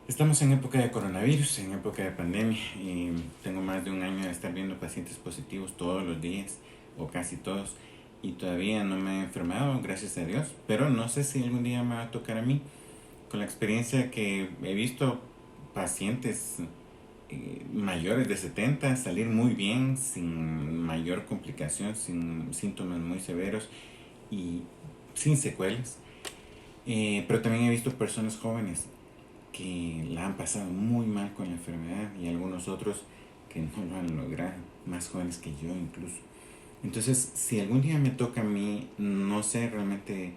Estamos en época de coronavirus, en época de pandemia, y tengo más de un año de estar viendo pacientes positivos todos los días, o casi todos, y todavía no me he enfermado, gracias a Dios, pero no sé si algún día me va a tocar a mí. Con la experiencia que he visto pacientes mayores de 70 salir muy bien, sin mayor complicación, sin síntomas muy severos y sin secuelas. Pero también he visto personas jóvenes que la han pasado muy mal con la enfermedad y algunos otros que no lo han logrado, más jóvenes que yo incluso. Entonces, si algún día me toca a mí, no sé realmente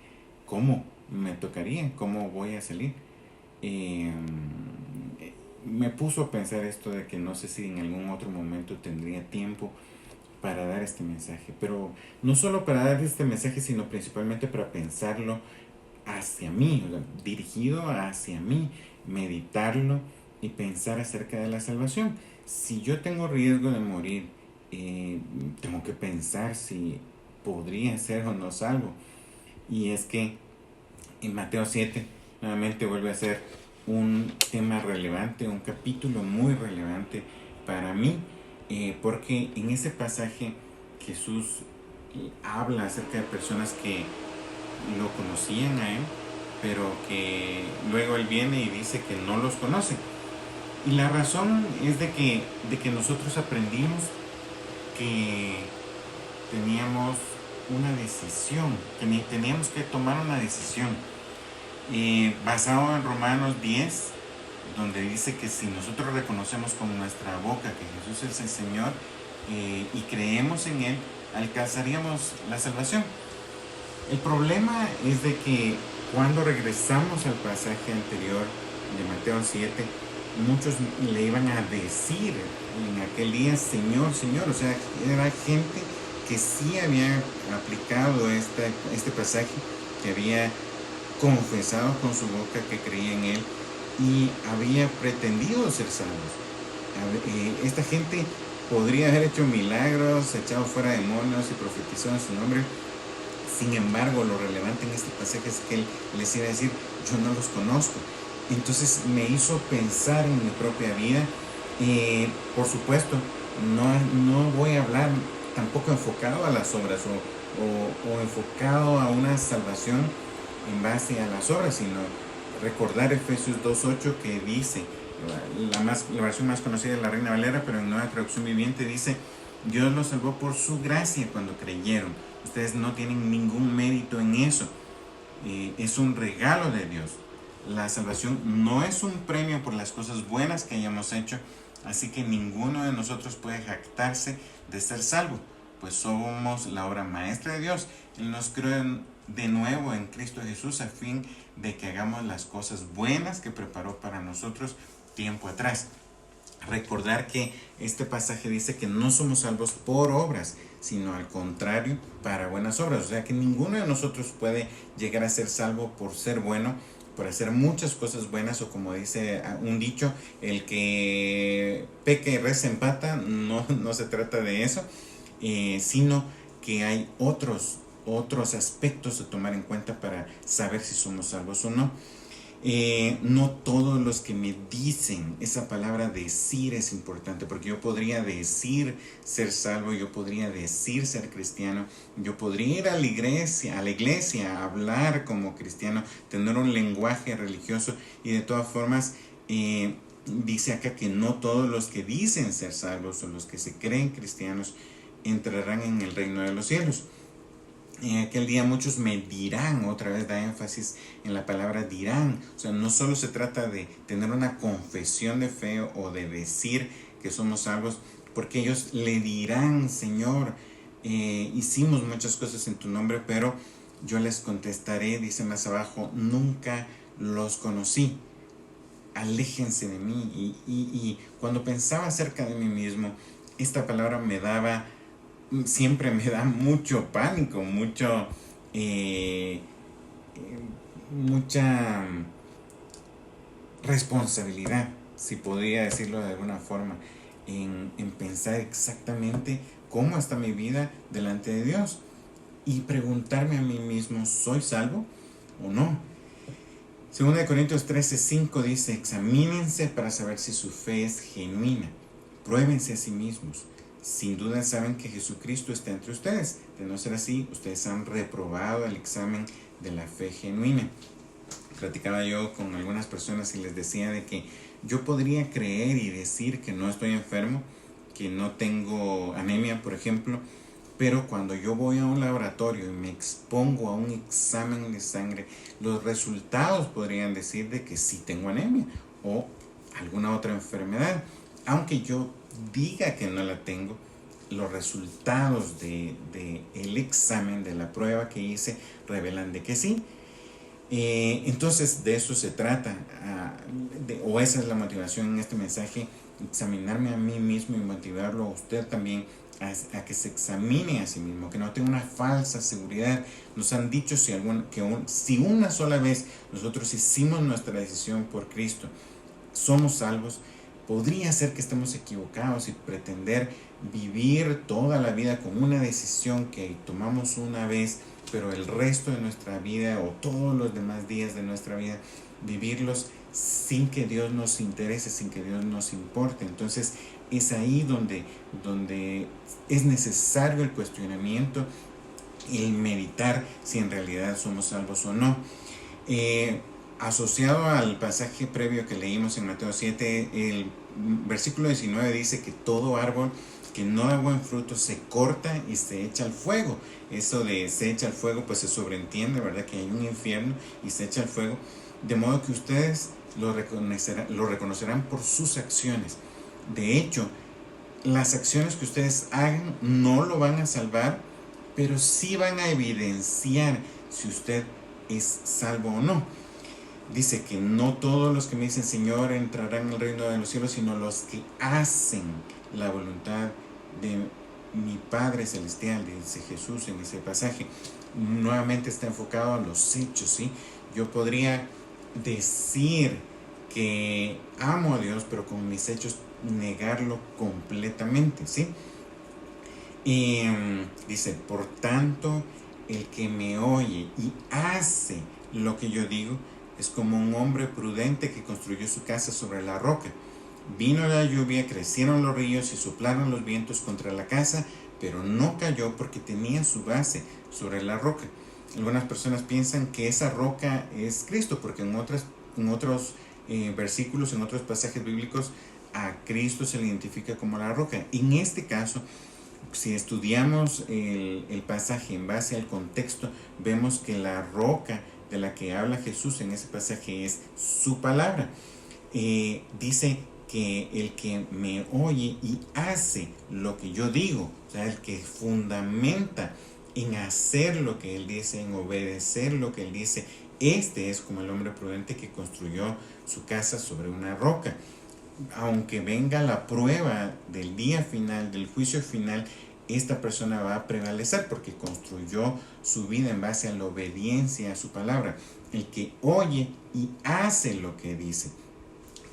cómo me tocaría, cómo voy a salir. Eh, Me puso a pensar esto de que no sé si en algún otro momento tendría tiempo para dar este mensaje, pero no solo para dar este mensaje, sino principalmente para pensarlo hacia mí, o sea, dirigido hacia mí, meditarlo y pensar acerca de la salvación. Si yo tengo riesgo de morir, tengo que pensar si podría ser o no salvo. Y es que en Mateo 7 nuevamente vuelve a ser un tema relevante, un capítulo muy relevante para mí, porque en ese pasaje Jesús habla acerca de personas que lo conocían a él, pero que luego él viene y dice que no los conoce. Y la razón es de que nosotros aprendimos que teníamos una decisión, que teníamos que tomar una decisión, basado en Romanos 10, donde dice que si nosotros reconocemos con nuestra boca que Jesús es el Señor, y creemos en Él, alcanzaríamos la salvación. El problema es de que cuando regresamos al pasaje anterior de Mateo 7, muchos le iban a decir en aquel día, Señor, Señor. O sea, era gente que sí había aplicado este pasaje, que había confesado con su boca que creía en Él y había pretendido ser salvos. Esta gente podría haber hecho milagros, echado fuera demonios y profetizado en su nombre. Sin embargo, lo relevante en este pasaje es que él les iba a decir, yo no los conozco. Entonces me hizo pensar en mi propia vida. Por supuesto, no voy a hablar tampoco enfocado a las obras o enfocado a una salvación en base a las obras, sino recordar Efesios 2.8 que dice, la versión más conocida de la Reina Valera, pero en Nueva Traducción Viviente dice, Dios los salvó por su gracia cuando creyeron. Ustedes no tienen ningún mérito en eso. Es un regalo de Dios. La salvación no es un premio por las cosas buenas que hayamos hecho, así que ninguno de nosotros puede jactarse de ser salvo, pues somos la obra maestra de Dios. Él nos creó de nuevo en Cristo Jesús a fin de que hagamos las cosas buenas que preparó para nosotros tiempo atrás. Recordar que este pasaje dice que no somos salvos por obras, sino al contrario, para buenas obras. O sea que ninguno de nosotros puede llegar a ser salvo por ser bueno, por hacer muchas cosas buenas, o como dice un dicho, el que peca y reza empata. No se trata de eso, sino que hay otros aspectos a tomar en cuenta para saber si somos salvos o no. No todos los que me dicen, esa palabra decir es importante, porque yo podría decir ser salvo, yo podría decir ser cristiano, yo podría ir a la iglesia, a hablar como cristiano, tener un lenguaje religioso, y de todas formas, dice acá que no todos los que dicen ser salvos o los que se creen cristianos entrarán en el reino de los cielos. En aquel día muchos me dirán, otra vez da énfasis en la palabra dirán. O sea, no solo se trata de tener una confesión de fe o de decir que somos salvos, porque ellos le dirán, Señor, hicimos muchas cosas en tu nombre, pero yo les contestaré, dice más abajo, nunca los conocí, aléjense de mí. Y cuando pensaba acerca de mí mismo, esta palabra siempre me da mucho pánico, eh, mucha responsabilidad, si podría decirlo de alguna forma, en pensar exactamente cómo está mi vida delante de Dios y preguntarme a mí mismo, ¿soy salvo o no? 2 Corintios 13:5 dice: examínense para saber si su fe es genuina. Pruébense a sí mismos. Sin duda saben que Jesucristo está entre ustedes. De no ser así, ustedes han reprobado el examen de la fe genuina. Platicaba yo con algunas personas y les decía de que yo podría creer y decir que no estoy enfermo, que no tengo anemia, por ejemplo, pero cuando yo voy a un laboratorio y me expongo a un examen de sangre, los resultados podrían decir de que sí tengo anemia o alguna otra enfermedad. Aunque yo diga que no la tengo, los resultados del examen, de la prueba que hice, revelan de que sí. Entonces de eso se trata, o esa es la motivación en este mensaje: examinarme a mí mismo y motivarlo a usted también a que se examine a sí mismo, que no tenga una falsa seguridad. Nos han dicho si una sola vez nosotros hicimos nuestra decisión por Cristo, somos salvos. Podría ser que estemos equivocados y pretender vivir toda la vida con una decisión que tomamos una vez, pero el resto de nuestra vida o todos los demás días de nuestra vida vivirlos sin que Dios nos interese, sin que Dios nos importe. Entonces es ahí donde es necesario el cuestionamiento, el meditar si en realidad somos salvos o no. Asociado al pasaje previo que leímos en Mateo 7, el versículo 19 dice que todo árbol que no da buen fruto se corta y se echa al fuego. Eso de se echa al fuego, pues se sobreentiende, ¿verdad?, que hay un infierno y se echa al fuego. De modo que ustedes lo reconocerán por sus acciones. De hecho, las acciones que ustedes hagan no lo van a salvar, pero sí van a evidenciar si usted es salvo o no. Dice que no todos los que me dicen Señor entrarán en el reino de los cielos, sino los que hacen la voluntad de mi Padre Celestial, dice Jesús en ese pasaje. Nuevamente está enfocado a los hechos, ¿sí? Yo podría decir que amo a Dios, pero con mis hechos negarlo completamente, ¿sí? Y dice, por tanto, el que me oye y hace lo que yo digo es como un hombre prudente que construyó su casa sobre la roca. Vino la lluvia, crecieron los ríos y soplaron los vientos contra la casa, pero no cayó porque tenía su base sobre la roca. Algunas personas piensan que esa roca es Cristo, porque en otros versículos, en otros pasajes bíblicos, a Cristo se le identifica como la roca. En este caso, si estudiamos el pasaje en base al contexto, vemos que la roca de la que habla Jesús en ese pasaje es su palabra. Dice que el que me oye y hace lo que yo digo, o sea, el que fundamenta en hacer lo que Él dice, en obedecer lo que Él dice, este es como el hombre prudente que construyó su casa sobre una roca. Aunque venga la prueba del día final, del juicio final, esta persona va a prevalecer porque construyó su vida en base a la obediencia a su palabra. El que oye y hace lo que dice.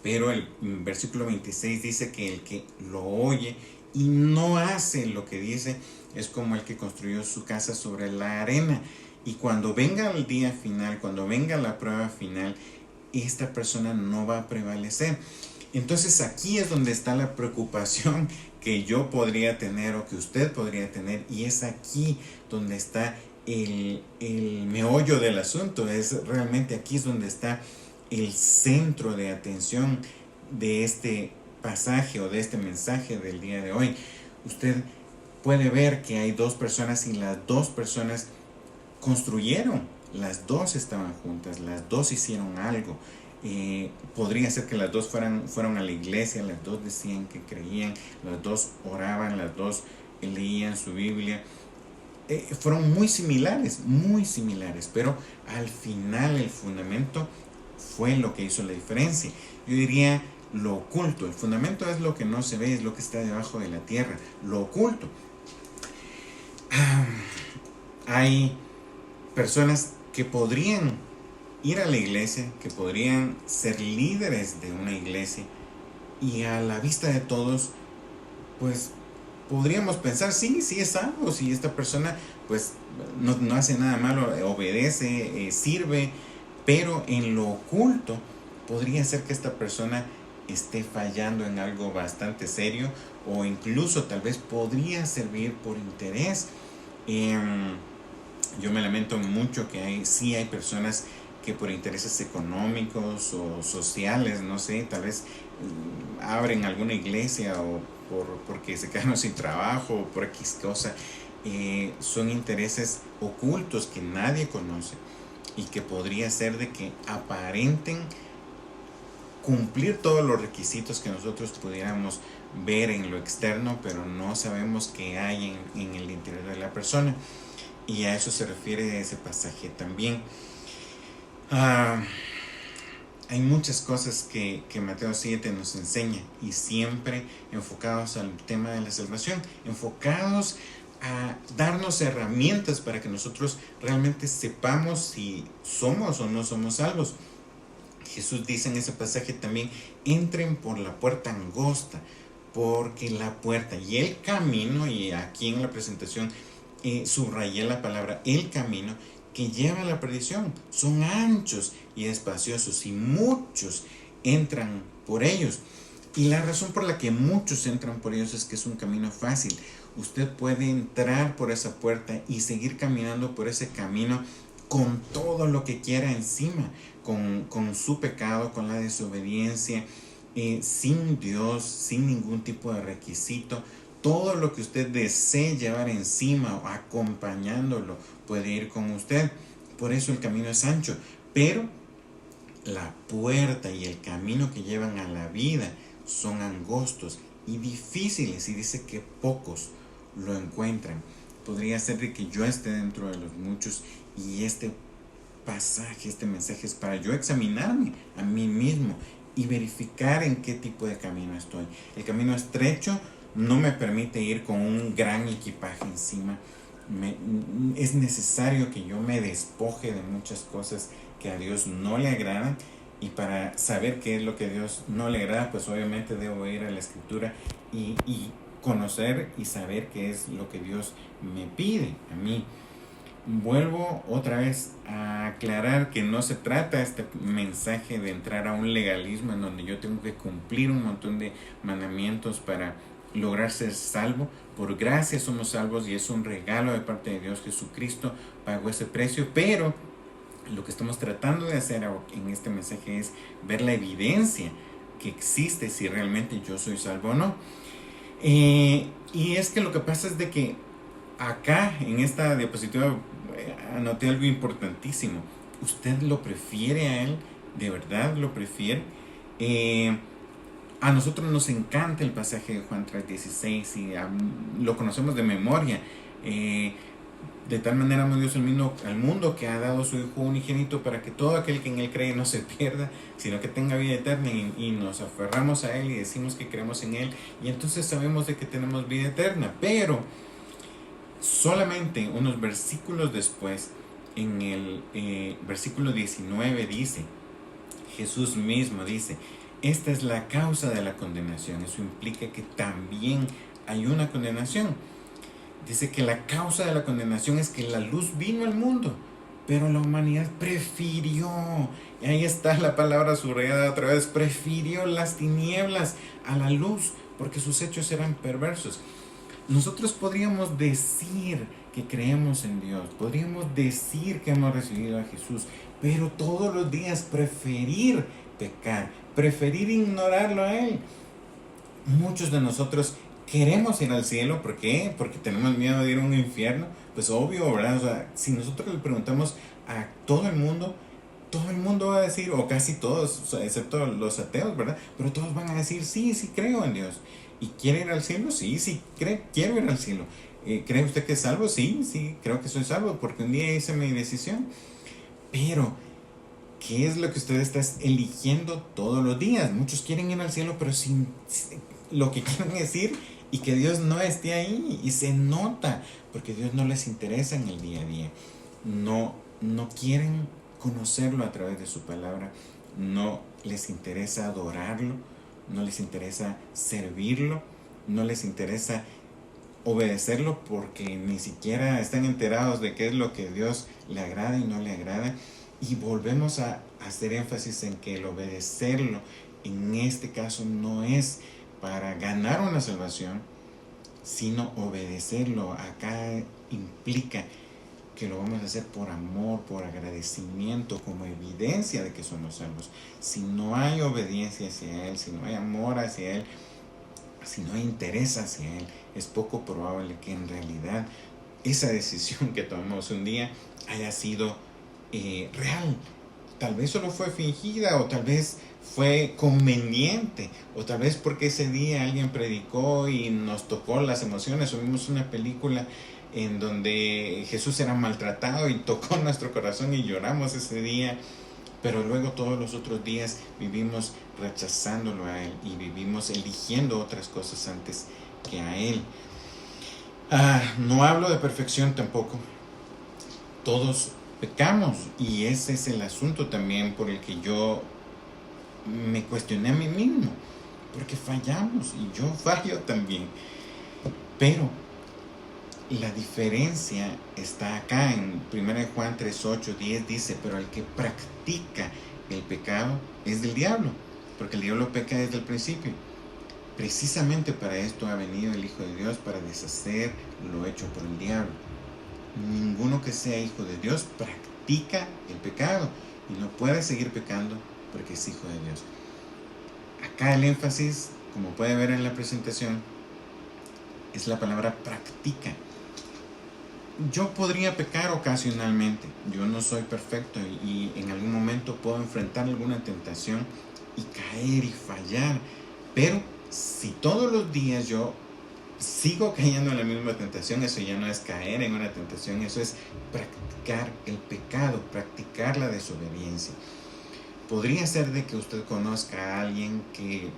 Pero el versículo 26 dice que el que lo oye y no hace lo que dice es como el que construyó su casa sobre la arena. Y cuando venga el día final, cuando venga la prueba final, esta persona no va a prevalecer. Entonces aquí es donde está la preocupación que yo podría tener o que usted podría tener, y es aquí donde está el meollo del asunto. Es realmente aquí es donde está el centro de atención de este pasaje o de este mensaje del día de hoy. Usted puede ver que hay dos personas y las dos personas construyeron, las dos estaban juntas, las dos hicieron algo. Podría ser que las dos fueron a la iglesia, las dos decían que creían, las dos oraban, las dos leían su Biblia. Fueron muy similares, pero al final el fundamento fue lo que hizo la diferencia. Yo diría lo oculto. El fundamento es lo que no se ve, es lo que está debajo de la tierra, lo oculto. Hay personas que podrían ir a la iglesia, que podrían ser líderes de una iglesia, y a la vista de todos, pues podríamos pensar, sí es salvo, si esta persona pues no hace nada malo, obedece, sirve, pero en lo oculto podría ser que esta persona esté fallando en algo bastante serio, o incluso tal vez podría servir por interés. Yo me lamento mucho que sí hay personas que por intereses económicos o sociales, no sé, tal vez abren alguna iglesia o porque se quedaron sin trabajo o por X cosa. Son intereses ocultos que nadie conoce y que podría ser de que aparenten cumplir todos los requisitos que nosotros pudiéramos ver en lo externo, pero no sabemos qué hay en el interior de la persona. Y a eso se refiere ese pasaje también. Hay muchas cosas que Mateo 7 nos enseña, y siempre enfocados al tema de la salvación, enfocados a darnos herramientas para que nosotros realmente sepamos si somos o no somos salvos. Jesús dice en ese pasaje también: entren por la puerta angosta, porque la puerta y el camino, y aquí en la presentación subrayé la palabra el camino, que lleva a la perdición, son anchos y espaciosos, y muchos entran por ellos. Y la razón por la que muchos entran por ellos es que es un camino fácil. Usted puede entrar por esa puerta y seguir caminando por ese camino con todo lo que quiera encima, con su pecado, con la desobediencia, sin Dios, sin ningún tipo de requisito. Todo lo que usted desee llevar encima o acompañándolo puede ir con usted. Por eso el camino es ancho. Pero la puerta y el camino que llevan a la vida son angostos y difíciles, y dice que pocos lo encuentran. Podría ser de que yo esté dentro de los muchos, y este pasaje, este mensaje es para yo examinarme a mí mismo y verificar en qué tipo de camino estoy. El camino estrecho no me permite ir con un gran equipaje encima. Es necesario que yo me despoje de muchas cosas que a Dios no le agradan, y para saber qué es lo que a Dios no le agrada, pues obviamente debo ir a la Escritura y conocer y saber qué es lo que Dios me pide a mí. Vuelvo otra vez a aclarar que no se trata este mensaje de entrar a un legalismo en donde yo tengo que cumplir un montón de mandamientos para lograr ser salvo. Por gracia somos salvos, y es un regalo de parte de Dios. Jesucristo pagó ese precio, pero lo que estamos tratando de hacer en este mensaje es ver la evidencia que existe si realmente yo soy salvo o no. Y es que lo que pasa es de que acá en esta diapositiva anoté algo importantísimo. ¿Usted lo prefiere a Él? ¿De verdad lo prefiere? A nosotros nos encanta el pasaje de Juan 3:16 y lo conocemos de memoria. De tal manera amó Dios al mundo que ha dado su Hijo unigénito, para que todo aquel que en Él cree no se pierda, sino que tenga vida eterna. Y nos aferramos a Él y decimos que creemos en Él, y entonces sabemos de que tenemos vida eterna. Pero solamente unos versículos después, en el versículo 19 dice, Jesús mismo dice: esta es la causa de la condenación. Eso implica que también hay una condenación. Dice que la causa de la condenación es que la luz vino al mundo, pero la humanidad prefirió, y ahí está la palabra subrayada otra vez, prefirió las tinieblas a la luz, porque sus hechos eran perversos. Nosotros podríamos decir que creemos en Dios, podríamos decir que hemos recibido a Jesús, pero todos los días preferir pecar, preferir ignorarlo a Él. Muchos de nosotros queremos ir al cielo. ¿Por qué? Porque tenemos miedo de ir a un infierno. Pues obvio, ¿verdad? O sea, si nosotros le preguntamos a todo el mundo va a decir, o casi todos, o sea, excepto los ateos, ¿verdad? Pero todos van a decir: sí, sí creo en Dios. ¿Y quiere ir al cielo? Sí, sí, quiero ir al cielo. ¿Cree usted que es salvo? Sí, sí, creo que soy salvo, porque un día hice mi decisión. Pero ¿qué es lo que usted está eligiendo todos los días? Muchos quieren ir al cielo, pero sin lo que quieren decir, y que Dios no esté ahí, y se nota, porque Dios no les interesa en el día a día. No quieren conocerlo a través de su palabra, no les interesa adorarlo, no les interesa servirlo, no les interesa obedecerlo, porque ni siquiera están enterados de qué es lo que Dios le agrada y no le agrada. Y volvemos a hacer énfasis en que el obedecerlo en este caso no es para ganar una salvación, sino obedecerlo. Acá implica que lo vamos a hacer por amor, por agradecimiento, como evidencia de que somos salvos. Si no hay obediencia hacia Él, si no hay amor hacia Él, si no hay interés hacia Él, es poco probable que en realidad esa decisión que tomamos un día haya sido real. Tal vez solo fue fingida, o tal vez fue conveniente, o tal vez porque ese día alguien predicó y nos tocó las emociones, o vimos una película en donde Jesús era maltratado y tocó nuestro corazón y lloramos ese día, pero luego todos los otros días vivimos rechazándolo a Él y vivimos eligiendo otras cosas antes que a Él. No hablo de perfección tampoco. Todos pecamos, y ese es el asunto también por el que yo me cuestioné a mí mismo, porque fallamos y yo fallo también. Pero la diferencia está acá en 1 Juan 3, 8, 10 dice: pero el que practica el pecado es del diablo, porque el diablo peca desde el principio. Precisamente para esto ha venido el Hijo de Dios, para deshacer lo hecho por el diablo. Ninguno que sea hijo de Dios practica el pecado y no puede seguir pecando porque es hijo de Dios. Acá el énfasis, como puede ver en la presentación, es la palabra practica. Yo podría pecar ocasionalmente, yo no soy perfecto y en algún momento puedo enfrentar alguna tentación y caer y fallar, pero si todos los días yo sigo cayendo en la misma tentación, eso ya no es caer en una tentación, eso es practicar el pecado, practicar la desobediencia. Podría ser de que usted conozca a alguien que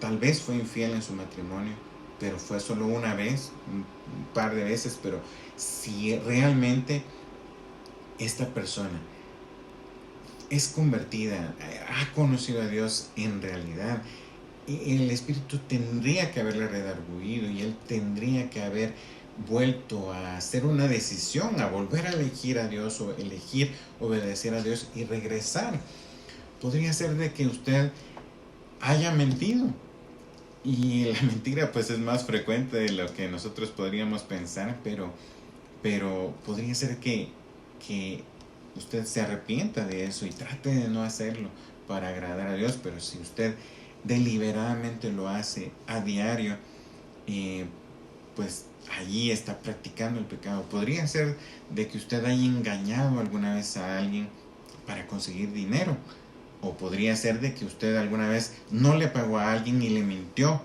tal vez fue infiel en su matrimonio, pero fue solo una vez, un par de veces, pero si realmente esta persona es convertida, ha conocido a Dios en realidad, el Espíritu tendría que haberle redarguido y él tendría que haber vuelto a hacer una decisión, a volver a elegir a Dios, o elegir obedecer a Dios y regresar. Podría ser de que usted haya mentido, y la mentira pues es más frecuente de lo que nosotros podríamos pensar, pero podría ser que usted se arrepienta de eso y trate de no hacerlo para agradar a Dios. Pero si usted deliberadamente lo hace a diario, pues allí está practicando el pecado. Podría ser de que usted haya engañado alguna vez a alguien para conseguir dinero, o podría ser de que usted alguna vez no le pagó a alguien y le mintió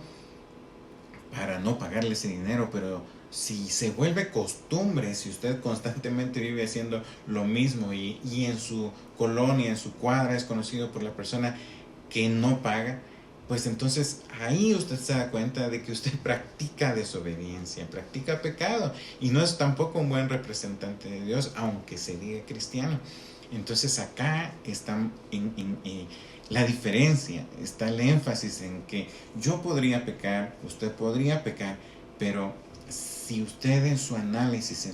para no pagarle ese dinero. Pero si se vuelve costumbre, si usted constantemente vive haciendo lo mismo y en su colonia, en su cuadra es conocido por la persona que no paga, pues entonces ahí usted se da cuenta de que usted practica desobediencia, practica pecado, y no es tampoco un buen representante de Dios, aunque se diga cristiano. Entonces acá está la diferencia, está el énfasis en que yo podría pecar, usted podría pecar, pero si usted en su análisis,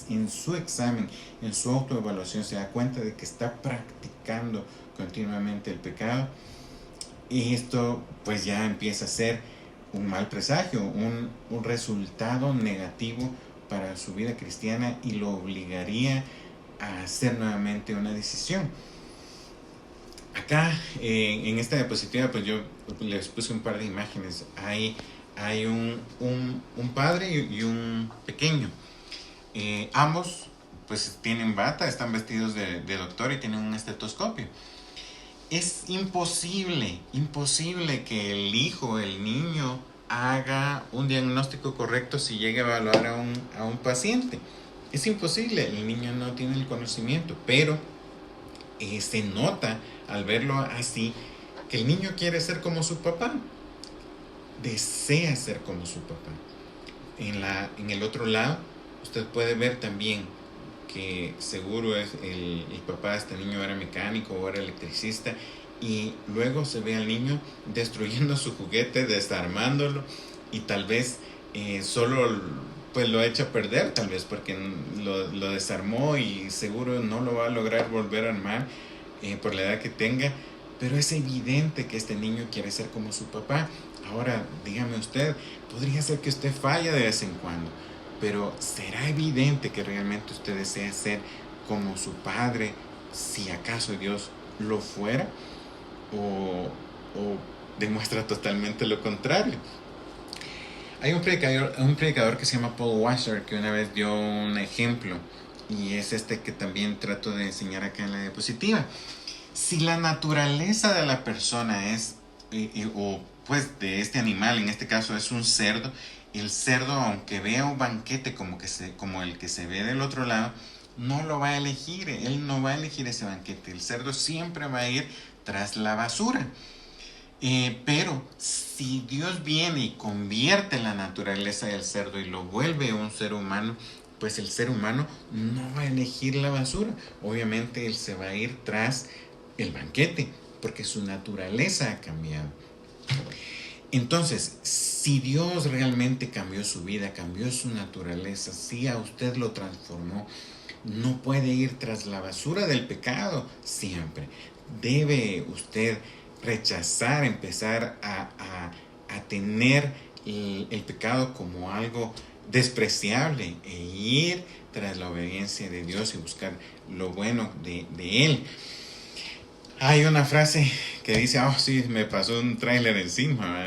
en su examen, en su autoevaluación se da cuenta de que está practicando continuamente el pecado, y esto pues ya empieza a ser un mal presagio, un resultado negativo para su vida cristiana, y lo obligaría a hacer nuevamente una decisión. Acá en esta diapositiva pues yo les puse un par de imágenes. Hay un padre y un pequeño. Ambos pues tienen bata, están vestidos de doctor y tienen un estetoscopio. Es imposible que el hijo, el niño, haga un diagnóstico correcto si llega a evaluar a un paciente. Es imposible, el niño no tiene el conocimiento, pero se nota al verlo así que el niño quiere ser como su papá, desea ser como su papá. En el otro lado, usted puede ver también que seguro es el papá de este niño era mecánico o era electricista, y luego se ve al niño destruyendo su juguete, desarmándolo, y tal vez solo pues lo echa a perder, tal vez porque lo desarmó y seguro no lo va a lograr volver a armar por la edad que tenga. Pero es evidente que este niño quiere ser como su papá. Ahora, dígame usted, podría ser que usted falla de vez en cuando, pero ¿será evidente que realmente usted desea ser como su padre, si acaso Dios lo fuera? ¿O demuestra totalmente lo contrario? Hay un predicador que se llama Paul Washer que una vez dio un ejemplo, y es este que también trato de enseñar acá en la diapositiva. Si la naturaleza de la persona es, o pues de este animal, en este caso es un cerdo, el cerdo, aunque vea un banquete como el que se ve del otro lado, no lo va a elegir, él no va a elegir ese banquete, el cerdo siempre va a ir tras la basura. Pero si Dios viene y convierte la naturaleza del cerdo y lo vuelve un ser humano, pues el ser humano no va a elegir la basura. Obviamente él se va a ir tras el banquete, porque su naturaleza ha cambiado. Entonces, si Dios realmente cambió su vida, cambió su naturaleza, si a usted lo transformó, no puede ir tras la basura del pecado siempre. Debe usted rechazar, empezar a tener el pecado como algo despreciable e ir tras la obediencia de Dios y buscar lo bueno de Él. Hay una frase que dice, oh sí, me pasó un tráiler encima,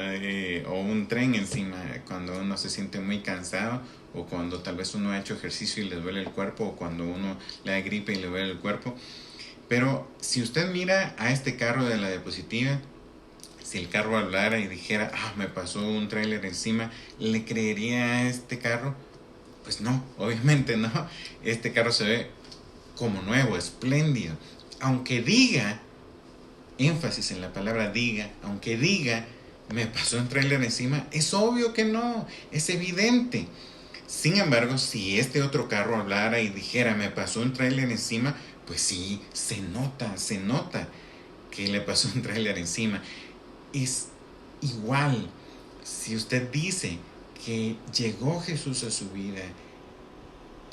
o un tren encima, cuando uno se siente muy cansado, o cuando tal vez uno ha hecho ejercicio y le duele el cuerpo, o cuando uno le da gripe y le duele el cuerpo. Pero si usted mira a este carro de la diapositiva, si el carro hablara y dijera, me pasó un tráiler encima, ¿le creería a este carro? Pues no, obviamente no. Este carro se ve como nuevo, espléndido. Aunque diga, énfasis en la palabra diga, aunque diga, me pasó un tráiler encima, es obvio que no, es evidente. Sin embargo, si este otro carro hablara y dijera, me pasó un tráiler encima, pues sí, se nota que le pasó un tráiler encima. Es igual, si usted dice que llegó Jesús a su vida,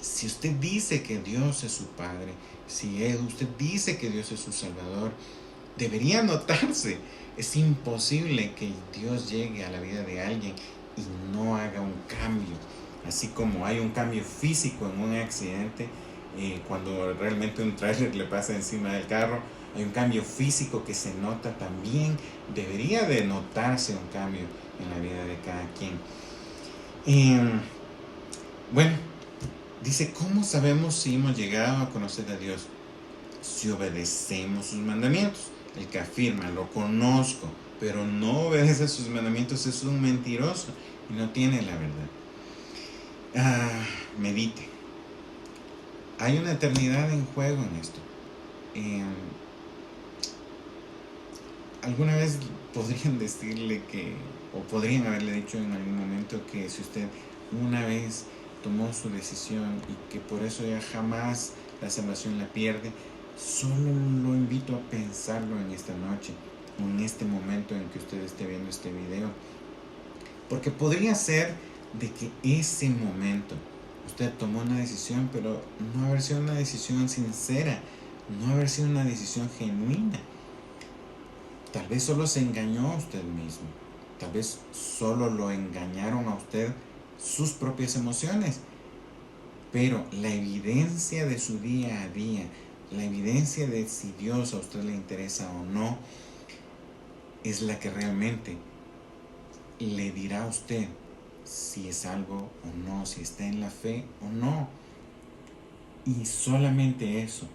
si usted dice que Dios es su Padre, si usted dice que Dios es su Salvador, debería notarse. Es imposible que Dios llegue a la vida de alguien y no haga un cambio. Así como hay un cambio físico en un accidente, cuando realmente un tráiler le pasa encima del carro, hay un cambio físico que se nota también. Debería de notarse un cambio en la vida de cada quien. Bueno, dice, ¿cómo sabemos si hemos llegado a conocer a Dios? Si obedecemos sus mandamientos. El que afirma, lo conozco, pero no obedece sus mandamientos, es un mentiroso y no tiene la verdad. Medite. Hay una eternidad en juego en esto. Alguna vez podrían decirle que, o podrían haberle dicho en algún momento, que si usted una vez tomó su decisión y que por eso ya jamás la salvación la pierde, solo lo invito a pensarlo en esta noche, o en este momento en que usted esté viendo este video. Porque podría ser de que ese momento usted tomó una decisión, pero no haber sido una decisión sincera, no haber sido una decisión genuina. Tal vez solo se engañó a usted mismo. Tal vez solo lo engañaron a usted sus propias emociones. Pero la evidencia de su día a día, la evidencia de si Dios a usted le interesa o no, es la que realmente le dirá a usted si es salvo o no, si está en la fe o no. Y solamente eso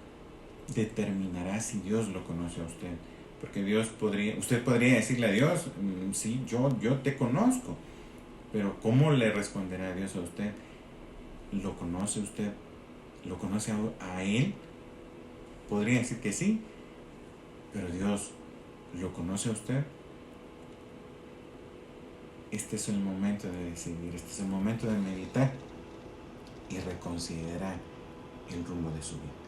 determinará si Dios lo conoce a usted. Porque usted podría decirle a Dios, sí, yo te conozco. Pero ¿cómo le responderá Dios a usted? ¿Lo conoce usted? ¿Lo conoce a Él? Podría decir que sí, pero Dios lo conoce a usted. Este es el momento de decidir, este es el momento de meditar y reconsiderar el rumbo de su vida.